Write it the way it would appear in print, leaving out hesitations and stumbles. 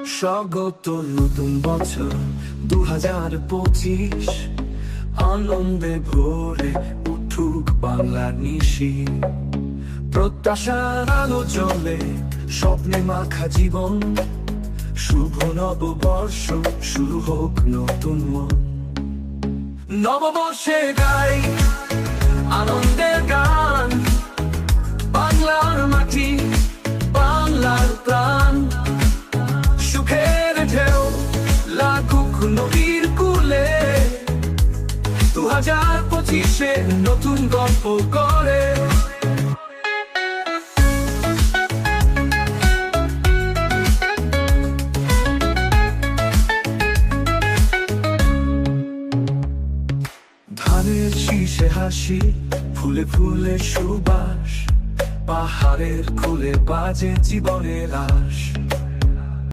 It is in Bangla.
স্বাগত নতুন বছর 2025, আনন্দে ভরে উঠুক বাংলার নিশি। প্রত্যাশার আলো জ্বলে, স্বপ্নে মাখা জীবন। শুভ নববর্ষ, শুরু হোক নতুন মন। নববর্ষে গাই আনন্দের গান, বাংলার মাটি, বাংলার প্রাণ। সুখের ঢেউ লাগুক নদীর কূলে, 2025-এ নতুন গল্প করে। ধানের শীষে হাসি, ফুলে ফুলে সুবাস, পাহাড়ের কোলে বাজে জীবনের আশ।